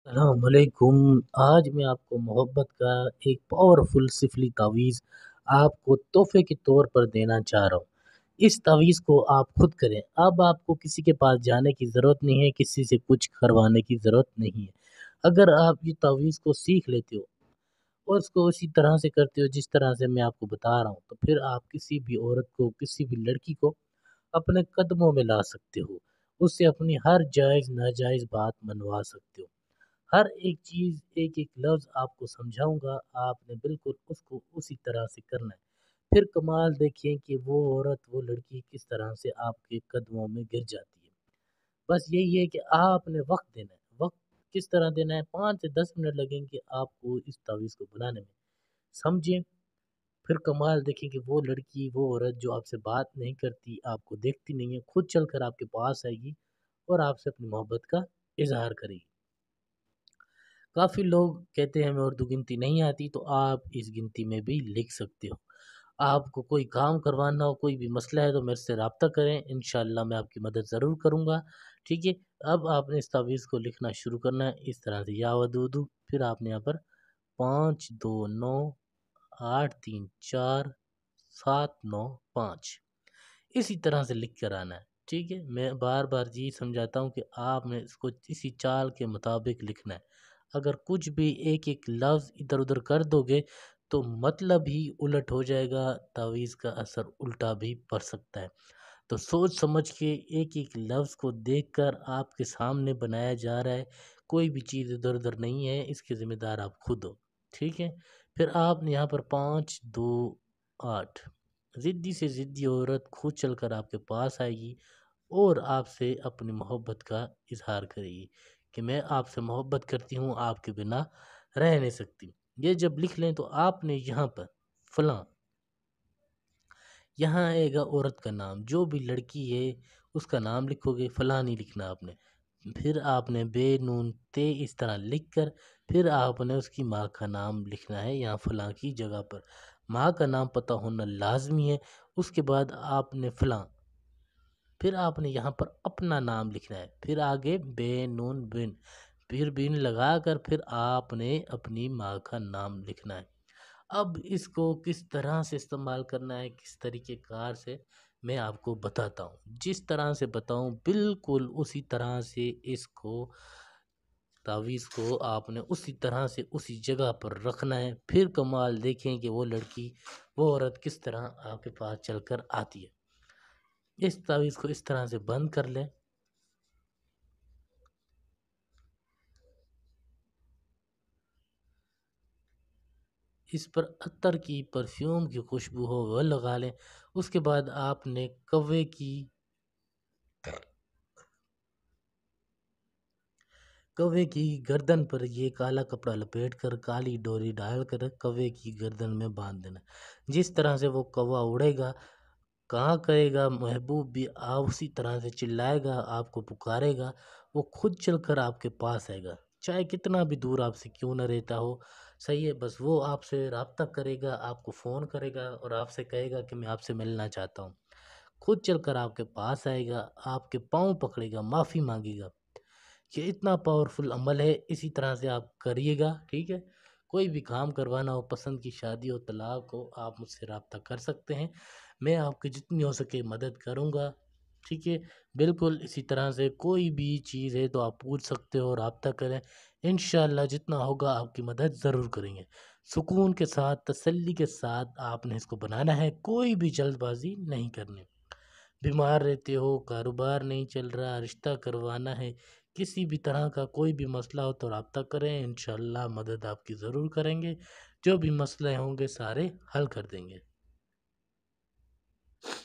السلام علیکم۔ آج میں آپ کو محبت کا ایک پاورفل سفلی تعویذ آپ کو تحفے کے طور پر دینا چاہ رہا ہوں۔ اس تعویذ کو آپ خود کریں۔ اب آپ کو کسی کے پاس جانے کی ضرورت نہیں ہے، کسی سے کچھ کروانے کی ضرورت نہیں ہے۔ اگر آپ یہ تعویذ کو سیکھ لیتے ہو اور اس کو اسی طرح سے کرتے ہو جس طرح سے میں آپ کو بتا رہا ہوں، تو پھر آپ کسی بھی عورت کو، کسی بھی لڑکی کو اپنے قدموں میں لا سکتے ہو۔ اس سے اپنی ہر جائز ناجائز بات منوا سکتے ہو۔ ہر ایک چیز، ایک ایک لفظ آپ کو سمجھاؤں گا، آپ نے بالکل اس کو اسی طرح سے کرنا ہے۔ پھر کمال دیکھیں کہ وہ عورت، وہ لڑکی کس طرح سے آپ کے قدموں میں گر جاتی ہے۔ بس یہی ہے کہ آپ نے وقت دینا ہے۔ وقت کس طرح دینا ہے؟ 5 سے 10 منٹ لگیں گے آپ کو اس تعویذ کو بنانے میں، سمجھیں۔ پھر کمال دیکھیں کہ وہ لڑکی، وہ عورت جو آپ سے بات نہیں کرتی، آپ کو دیکھتی نہیں ہے، خود چل کر آپ کے پاس آئے گی اور آپ سے اپنی محبت کا اظہار کرے گی۔ کافی لوگ کہتے ہیں ہمیں اردو گنتی نہیں آتی، تو آپ اس گنتی میں بھی لکھ سکتے ہو۔ آپ کو کوئی کام کروانا ہو، کوئی بھی مسئلہ ہے تو میرے سے رابطہ کریں، انشاءاللہ میں آپ کی مدد ضرور کروں گا۔ ٹھیک ہے، اب آپ نے اس تعویذ کو لکھنا شروع کرنا ہے اس طرح سے، یا ودودو، پھر آپ نے یہاں پر 5 2 9 8 3 4 7 9 5 اسی طرح سے لکھ کر آنا ہے۔ ٹھیک ہے، میں بار بار جی سمجھاتا ہوں کہ آپ نے اس کو اسی چال کے مطابق لکھنا ہے۔ اگر کچھ بھی ایک ایک لفظ ادھر ادھر کر دو گے تو مطلب ہی الٹ ہو جائے گا، تعویذ کا اثر الٹا بھی پڑ سکتا ہے۔ تو سوچ سمجھ کے ایک ایک لفظ کو دیکھ کر آپ کے سامنے بنایا جا رہا ہے، کوئی بھی چیز ادھر ادھر نہیں ہے، اس کے ذمہ دار آپ خود ہو۔ ٹھیک ہے، پھر آپ نے یہاں پر 5 2 8 ضدی سے ضدی عورت خود چل کر آپ کے پاس آئے گی اور آپ سے اپنی محبت کا اظہار کرے گی کہ میں آپ سے محبت کرتی ہوں، آپ کے بنا رہ نہیں سکتی۔ یہ جب لکھ لیں تو آپ نے یہاں پر فلاں، یہاں آئے گا عورت کا نام، جو بھی لڑکی ہے اس کا نام لکھو گے، فلاں نہیں لکھنا آپ نے۔ پھر آپ نے بے نون تے اس طرح لکھ کر پھر آپ نے اس کی ماں کا نام لکھنا ہے یہاں فلاں کی جگہ پر۔ ماں کا نام پتہ ہونا لازمی ہے۔ اس کے بعد آپ نے فلاں، پھر آپ نے یہاں پر اپنا نام لکھنا ہے، پھر آگے بے نون بن، پھر بن لگا کر پھر آپ نے اپنی ماں کا نام لکھنا ہے۔ اب اس کو کس طرح سے استعمال کرنا ہے، کس طریقے کار سے، میں آپ کو بتاتا ہوں۔ جس طرح سے بتاؤں بالکل اسی طرح سے اس کو، تعویذ کو آپ نے اسی طرح سے اسی جگہ پر رکھنا ہے۔ پھر کمال دیکھیں کہ وہ لڑکی، وہ عورت کس طرح آپ کے پاس چل کر آتی ہے۔ اس تعویذ کو اس طرح سے بند کر لیں۔ اس پر عطر کی، پرفیوم کی خوشبو ہو وہ لگا لیں۔ اس کے بعد آپ نے کوے کی گردن پر یہ کالا کپڑا لپیٹ کر کالی ڈوری ڈال کر کوے کی گردن میں باندھ دینا۔ جس طرح سے وہ کوا اڑے گا، کہاں کرے گا محبوب بھی، آپ اسی طرح سے چلائے گا، آپ کو پکارے گا، وہ خود چل کر آپ کے پاس آئے گا، چاہے کتنا بھی دور آپ سے کیوں نہ رہتا ہو۔ صحیح ہے، بس وہ آپ سے رابطہ کرے گا، آپ کو فون کرے گا اور آپ سے کہے گا کہ میں آپ سے ملنا چاہتا ہوں۔ خود چل کر آپ کے پاس آئے گا، آپ کے پاؤں پکڑے گا، معافی مانگے گا۔ یہ اتنا پاورفل عمل ہے، اسی طرح سے آپ کریے گا۔ ٹھیک ہے، کوئی بھی کام کروانا ہو، پسند کی شادی ہو، طلاق ہو، آپ مجھ سے رابطہ کر سکتے ہیں، میں آپ کی جتنی ہو سکے مدد کروں گا۔ ٹھیک ہے، بالکل اسی طرح سے کوئی بھی چیز ہے تو آپ پوچھ سکتے ہو، رابطہ کریں، انشاءاللہ جتنا ہوگا آپ کی مدد ضرور کریں گے۔ سکون کے ساتھ، تسلی کے ساتھ آپ نے اس کو بنانا ہے، کوئی بھی جلد بازی نہیں کرنی۔ بیمار رہتے ہو، کاروبار نہیں چل رہا، رشتہ کروانا ہے، کسی بھی طرح کا کوئی بھی مسئلہ ہو تو رابطہ کریں، انشاءاللہ مدد آپ کی ضرور کریں گے۔ جو بھی مسئلے ہوں گے سارے حل کر دیں گے۔